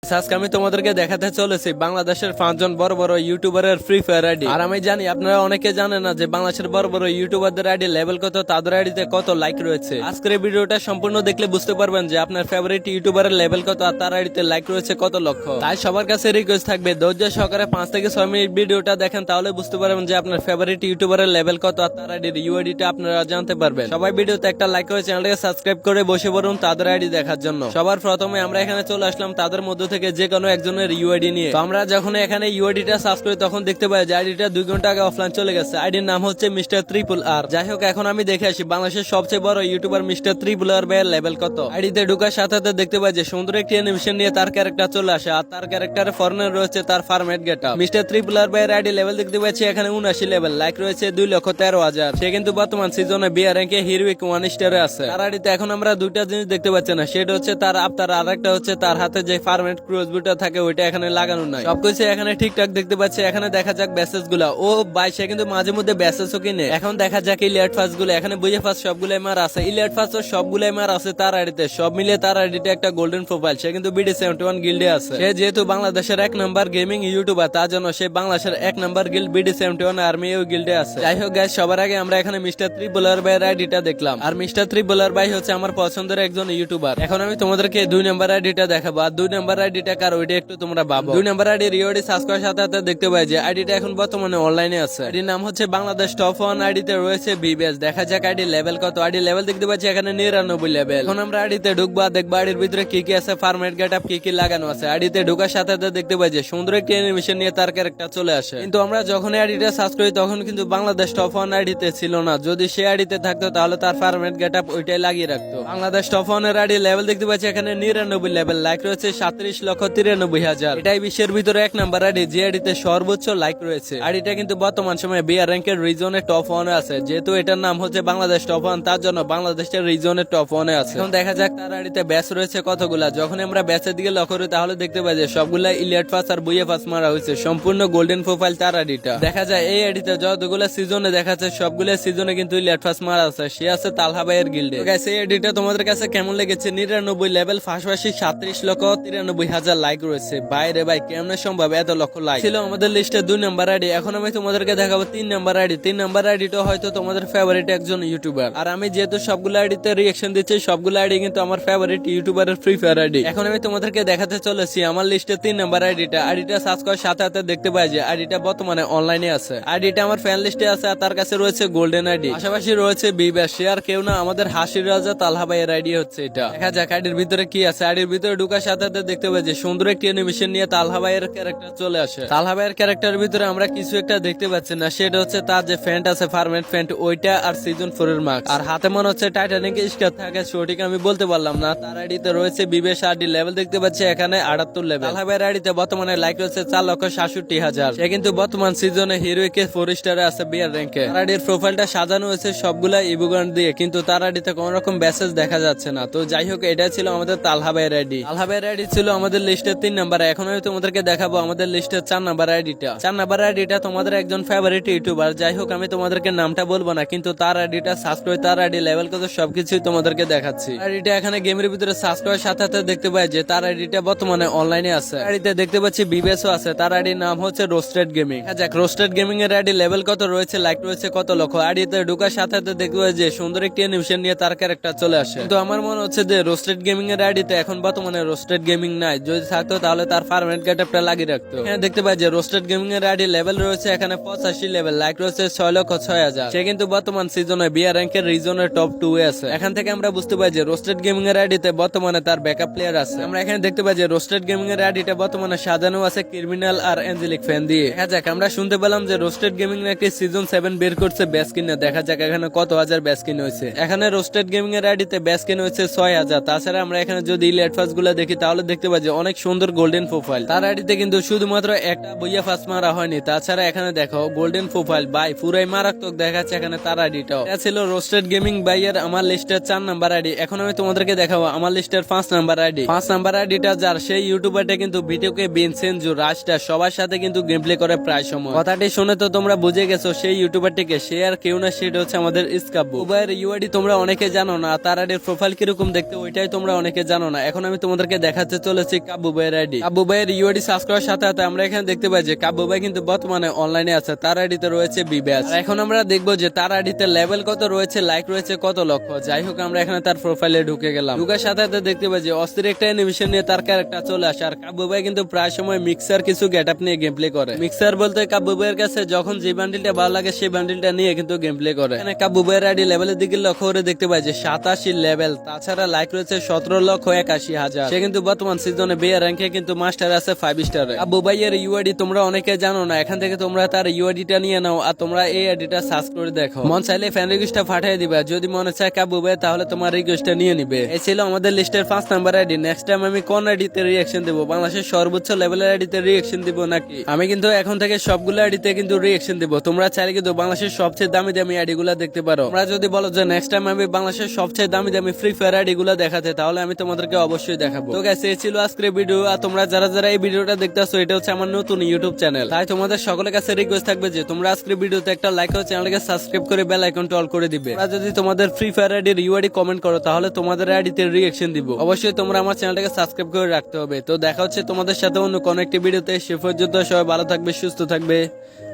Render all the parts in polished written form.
আজকে আমি তোমাদেরকে দেখাতে চলেছি বাংলাদেশের 5 জন বড় বড় ইউটিউবারের ফ্রি ফায়ার আইডি। আর আমি জানি আপনারা অনেকে জানেন না যে বাংলাদেশের বড় বড় ইউটিউবারদের আইডি লেভেল কত, তাদের আইডিতে কত লাইক রয়েছে। আজকের এই ভিডিওটা সম্পূর্ণ দেখলে বুঝতে পারবেন যে আপনার ফেভারিট ইউটিউবারের লেভেল কত আর তার আইডিতে লাইক রয়েছে কত লক্ষ। তাই সবার কাছে রিকোয়েস্ট থাকবে ধৈর্য সহকারে 5 থেকে 6 মিনিট ভিডিওটা দেখেন, তাহলে বুঝতে পারবেন যে আপনার ফেভারিট ইউটিউবারের লেভেল কত আর তার আইডির ইউআইডিটা আপনারা জানতে পারবেন। সবাই ভিডিওতে একটা লাইক করে চ্যানেলটাকে সাবস্ক্রাইব করে বসে পড়ুন তাদের আইডি দেখার জন্য। সবার প্রথমে আমরা এখানে চলে আসলাম তাদের মধ্য থেকে যে কোনো একজনের ইউআইডি নিয়ে। তো আমরা যখন এখানে ইউআইডিটা সার্চ করি তখন দেখতে পাই যে আইডিটা 2 ঘন্টা আগে অফলাইন চলে গেছে। আইডির নাম হচ্ছে মিস্টার ট্রিপল আর। যাই হোক, এখন আমি দেখে আসি বাংলাদেশের সবচেয়ে বড় ইউটিউবার মিস্টার ট্রিপল আর ভাইয়ের লেভেল কত। আইডিতে ঢোকার সাথে সাথে দেখতে পাই যে সুন্দর একটি অ্যানিমেশন নিয়ে তার ক্যারেক্টার চলে আসে আর তার ক্যারেক্টারে ফরেনার রয়েছে তার ফার্মেট গেটআপ। মিস্টার ট্রিপল আর ভাইয়ের আইডি লেভেল দেখতে পাচ্ছি এখানে 79 লেভেল, লাইক রয়েছে 2,13,000। সে কিন্তু বর্তমান সিজনে বিআর র্যাঙ্কে হিরোইক 1 স্টারে আছে। তার আইডিতে এখন আমরা দুইটা জিনিস দেখতে পাচ্ছি না, সেটা হচ্ছে তার আপ, তার আরেকটা হচ্ছে তার হাতে যে ফার্মেট ক্রসবিটা থাকে ওইটা এখানে লাগানো নাই। সবকিছু এখানে ঠিকঠাক দেখতে পাচ্ছি। এখানে দেখা যাক ব্যাসেস গুলা, ও ভাই সে কিন্তু মাঝে মধ্যে ব্যাসেসও কিনে। এখন দেখা যাক ইলিয়াট ফাস গুলো, এখানে বুঝে ফাস সবগুলো এমআর আছে, ইলিয়াট ফাস সবগুলো এমআর আছে তার আইডিতে। সব মিলে তার আইডিতে একটা গোল্ডেন প্রোফাইল। সে কিন্তু BD71 গিল্ডে আছে। সে যেহেতু বাংলাদেশের 1 নাম্বার গেমিং ইউটিউবার, তার জন্য সে বাংলাদেশের 1 নাম্বার গিল্ড BD71 আর্মি ও গিল্ডে আছে। যাই হোক গাইস, সবার আগে আমরা এখানে মিস্টার ট্রিপল আর ভাইয়ের আইডিটা দেখলাম। আর মিস্টার ট্রিপল আর ভাই হচ্ছে আমার পছন্দের একজন ইউটিউবার। এখন আমি তোমাদেরকে 2 নাম্বার আইডিটা দেখাবো। আর 2 নাম্বার আইডিটা কার ওইটা একটু তোমরা ভাবো। 2 নাম্বার আইডি রিওয়ার্ডে সার্চ করার সাথে সাথে দেখতে পাই যে আইডিটা এখন বর্তমানে অনলাইনে আছে। আইডির নাম হচ্ছে বাংলাদেশ টপ 1। আইডিতে রয়েছে বিবিএস। দেখা যাক আইডি লেভেল কত। আইডি লেভেল দেখতে পাচ্ছি এখানে 99 লেভেল। এখন আমরা আইডিতে ঢুকবো, দেখবো আইডির ভিতরে কি কি আছে, ফার্মেট গেটআপ কি কি লাগানো আছে। আইডিতে ঢোকার সাথে সাথে দেখতে পাই যে সুন্দর একটি অ্যানিমেশন নিয়ে তার ক্যারেক্টার চলে আসে। কিন্তু আমরা যখন আইডিটা সার্চ করি তখন কিন্তু বাংলাদেশ টপ 1 আইডিতে ছিল না। যদি সে আইডিতে থাকতো তাহলে তার ফার্মেট গেটআপ ওইটাই লাগিয়ে রাখতো। বাংলাদেশ টপ 1 এর আইডি লেভেল দেখতে পাচ্ছি এখানে 99 লেভেল, লাইক রয়েছে 37,93,000। এটাই বিশ্বের ভিতরে 1 নাম্বার আইডি যে আইডিতে সর্বোচ্চ লাইক রয়েছে। আইডিটা কিন্তু বর্তমান সময়ে বিআর র্যাঙ্কের রিজনে টপ 1 এ আছে। যেহেতু এটার নাম হচ্ছে বাংলাদেশ টপ 1, তার জন্য বাংলাদেশের রিজনে টপ 1 এ আছে। এখন দেখা যাক তার আইডিতে ব্যাচ রয়েছে কতগুলা। যখন আমরা ব্যাচের দিকে লক্ষ্য করি তাহলে দেখতে পাই যে সবগুলা ইলিয়াট পাস আর বুইয়া পাস মারা হয়েছে। সম্পূর্ণ গোল্ডেন প্রোফাইল তার আইডিটা। দেখা যায় এই আইডিতে যতগুলা সিজনে দেখাচ্ছে সবগুলা সিজনে কিন্তু ইলিয়াট পাস মারা আছে। সে আছে তালহা ভাইয়ের গিল্ডে। গাইস, এই আইডিটা তোমাদের কাছে কেমন লেগেছে? 99 লেভেল, পাশাপাশি 37,93,000 লাইক রয়েছে। বাইরে ভাই কেমনে সম্ভব এত লক্ষ লাইক? ছিল আমাদের লিস্টে 2 নাম্বার আইডি। এখন আমি তোমাদেরকে দেখাবো 3 নাম্বার আইডি। 3 নাম্বার আইডিটা হয়তো তোমাদের ফেভারিট একজন ইউটিউবার। আর আমি যেহেতু সবগুলো আইডিতে রিঅ্যাকশন দিচ্ছি, সবগুলো আইডি কিন্তু আমার ফেভারিট ইউটিউবারের ফ্রি ফায়ার আইডি। এখন আমি তোমাদেরকে দেখাতে চলেছি আমার লিস্টে 3 নাম্বার আইডিটা। আইডিটা সার্চ করার সাথে সাথে দেখতে পাই যে আইডিটা বর্তমানে অনলাইনে আছে। আইডিটা আমার ফ্যান লিস্টে আছে আর তার কাছে রয়েছে গোল্ডেন আইডি, পাশাপাশি রয়েছে বিব্যাস। সে আর কেউ না, আমাদের হাসির রাজা তালহা ভাইয়ের আইডি হচ্ছে এটা। দেখা যাক আইডির ভিতরে কি আছে। আইডির ভিতরে ঢোকার সাথে সাথে দেখতে পাই যে সুন্দর একটি অ্যানিমেশন নিয়ে তালহা ভাইয়ের ক্যারেক্টার চলে আসে। তালহা ভাইয়ের ক্যারেক্টারের ভিতরে আমরা কিছু একটা দেখতে পাচ্ছি না, সেটা হচ্ছে তার যে ফ্যান্ট আছে ফার্মেট ফ্যান্ট ওইটা আর সিজন 4 এর মার্ক। আর হাতে মনে হচ্ছে টাইটানিক স্কার থাকে, সঠিক আমি বলতে পারলাম না। তার আইডিতে রয়েছে বিবেশ আইডি লেভেল দেখতে পাচ্ছি এখানে 78 লেভেল। তালহা ভাইয়ের আইডিতে বর্তমানে লাইক রয়েছে 4,67,000। সে কিন্তু বর্তমান সিজনে হিরোইকে 4 স্টারে আছে বিআর র্যাঙ্কে। তার আইডির প্রোফাইলটা সাজানো হয়েছে সবগুলা ইবুগান দিয়ে, কিন্তু তার আইডিতে কোন রকম মেসেজ দেখা যাচ্ছে না। তো যাই হোক, এটা ছিল আমাদের তালহা ভাইয়ের আইডি। তালহা ভাইয়ের আইডি ছিল আমাদের লিস্টের 3 নাম্বার। এখন আমি তোমাদেরকে দেখাবো আমাদের লিস্টের 4 নাম্বার আইডিটা। 4 নাম্বার আইডিটা তোমাদের একজন ফেভারিট ইউটিউবার। যাই হোক, আমি তোমাদেরকে নামটা বলবো না, কিন্তু তার আইডিটা সার্চ করে তার আইডি লেভেল কত সবকিছুই তোমাদেরকে দেখাচ্ছি। আইডিটা এখানে গেমের ভিতরে সার্চ করার সাথে সাথে দেখতে পাই যে তার আইডিটা বর্তমানে অনলাইনে আছে। আইডিতে দেখতে পাচ্ছি বিবেসও আছে। তার আইডির নাম হচ্ছে রোস্টেড গেমিং। যাক, রোস্টেড গেমিং এর আইডি লেভেল কত রয়েছে, লাইক রয়েছে কত লক্ষ। আইডিতে ঢোকার সাথে সাথে দেখতে পাই যে সুন্দর একটি অ্যানিমেশন নিয়ে তার ক্যারেক্টার চলে আসে। কিন্তু আমার মনে হচ্ছে যে রোস্টেড গেমিং এর আইডিতে এখন বর্তমানে রোস্টেড গেমিং নাই। যদি থাকতো তাহলে তার ফার্মেট গেটআপটা লাগিয়ে রাখতো। এখানে দেখতে পাই যে রোস্টেড গেমিং এর আইডি লেভেল রয়েছে এখানে 85 লেভেল, লাইক রয়েছে 6,06,000। সে কিন্তু বর্তমান সিজনে বিআর র্যাঙ্কের রিজনের টপ 2 এ আছে। এখান থেকে আমরা বুঝতে পাই যে রোস্টেড গেমিং এর আইডিতে বর্তমানে তার ব্যাকআপ প্লেয়ার আছে। আমরা এখানে দেখতে পাই যে রোস্টেড গেমিং এর আইডিটা বর্তমানে সাজানো আছে ক্রিমিনাল আর অ্যাঞ্জেলিক ফ্যান দিয়ে। দেখা যাক, আমরা শুনতে পেলাম যে রোস্টেড গেমিং একটি সিজন 7 বের করছে ব্যাস কিনে। দেখা যাক এখানে কত হাজার ব্যাস কিনে হয়েছে। এখানে রোস্টেড গেমিং এর আইডিতে ব্যাস কিনে হয়েছে 6,000। তাছাড়া আমরা এখানে যদি ইলিয়াট ফাস গুলা দেখি তাহলে দেখতে পাই যে অনেক সুন্দর গোল্ডেন প্রোফাইল। তার আইডিতে কিন্তু শুধুমাত্র একটা বইয়া ফাস মারা হয়নি, তাছাড়া এখানে দেখো গোল্ডেন প্রোফাইল বাই পুরাই মারাত্মক দেখাচ্ছে এখানে তার আইডিটাও। এটা ছিল রোস্টেড গেমিং বাইয়ের আমার লিস্টের 4 নাম্বার আইডি। এখন আমি তোমাদেরকে দেখাবো আমার লিস্টের 5 নাম্বার আইডি। 5 নাম্বার আইডিটা যার, সেই ইউটিউবারটা কিন্তু ভিডিওকে বিনসেনজু রাজটা সবার সাথে কিন্তু গেম প্লে করে প্রায় সময়। কথাটি শুনে তো তোমরা বুঝে গেছো সেই ইউটিউবারটিকে। সে আর কেউ না, সেটা হচ্ছে আমাদের ইসকাব্বু। উভয়ের ইউআইডি তোমরা অনেকে জানো না, তার আইডির প্রোফাইল কিরকম দেখতে ওইটাই তোমরা অনেকে জানো না। এখন আমি তোমাদেরকে দেখাতে চলেছি হচ্ছে কাব্বু ভাইয়ের আইডি। কাব্বু ভাইয়ের ইউআইডি সার্চ করার সাথে সাথে আমরা এখানে দেখতে পাই যে কাব্বু ভাই কিন্তু বর্তমানে অনলাইনে আছে, তার আইডিতে রয়েছে বিব্যাস। এখন আমরা দেখবো যে তার আইডিতে লেভেল কত রয়েছে, লাইক রয়েছে কত লক্ষ। যাই হোক আমরা এখানে তার প্রোফাইলে ঢুকে গেলাম। ঢুকার সাথে সাথে দেখতে পাই যে অস্থির একটা অ্যানিমেশন নিয়ে তার ক্যারেক্টার চলে আসে। আর কাব্বু ভাই কিন্তু প্রায় সময় মিক্সার কিছু গেটআপ নিয়ে গেম প্লে করে। মিক্সার বলতে কাব্বু ভাইয়ের কাছে যখন যে বান্ডিলটা ভালো লাগে সেই বান্ডিলটা নিয়ে কিন্তু গেম প্লে করে। এখানে কাব্বু ভাইয়ের আইডি লেভেলের দিকে লক্ষ্য করে দেখতে পাই যে 87 লেভেল, তাছাড়া লাইক রয়েছে 17,81,000। সে কিন্তু বর্তমান সিজনে বিয়ার র্যাঙ্কে কিন্তু মাস্টার আছে 5 স্টারে। কাব্বু ভাইয়ের ইউআইডি তোমরা অনেকে জানো না, এখান থেকে তোমরা তার ইউআইডিটা নিয়ে নাও আর তোমরা এই আইডিটা সার্চ করে দেখো। মন চাইলে ফ্যান রিকোয়েস্টটা পাঠিয়ে দিবা, যদি মনে চায় কাব্বু ভাই তাহলে তোমার রিকোয়েস্টটা নিয়ে নিবে। এই ছিল আমাদের লিস্টের 5 নাম্বার আইডি। নেক্সট টাইম আমি কোন আইডিতে রিঅ্যাকশন দেব, বাংলাদেশের সর্বোচ্চ লেভেলের আইডিতে রিঅ্যাকশন দিব নাকি? আমি কিন্তু এখন থেকে সবগুলো আইডিতে কিন্তু রিঅ্যাকশন দেব। তোমরা চাইলে কিন্তু বাংলাদেশের সবচেয়ে দামি দামি আইডিগুলো দেখতে পারো। তোমরা যদি বলো যে নেক্সট টাইম আমি বাংলাদেশের সবচেয়ে দামি দামি ফ্রি ফায়ার আইডিগুলো দেখাতে, তাহলে আমি তোমাদেরকে অবশ্যই দেখাবো। তো গাইস এই ছিল আজকের ভিডিও। আর তোমরা যারা যারা এই ভিডিওটা দেখতেছো, এটা হচ্ছে আমার নতুন ইউটিউব চ্যানেল, তাই তোমাদের সকলের কাছে রিকোয়েস্ট থাকবে যে তোমরা আজকের ভিডিওতে একটা লাইক ও চ্যানেলকে সাবস্ক্রাইব করে বেল আইকনটা অল করে দিবে। তোমরা যদি তোমাদের ফ্রি ফায়ার আইডির ইউআইডি কমেন্ট করো, তাহলে তোমাদের আইডিতে রিঅ্যাকশন দিব। অবশ্যই তোমরা আমার চ্যানেলটাকে সাবস্ক্রাইব করে রাখতে হবে। তো দেখা হচ্ছে তোমাদের সাথে অন্য কোন একটি ভিডিওতে। সে পর্যন্ত সবাই ভালো থাকবে, সুস্থ থাকবে।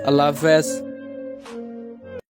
আল্লাহ হাফেজ।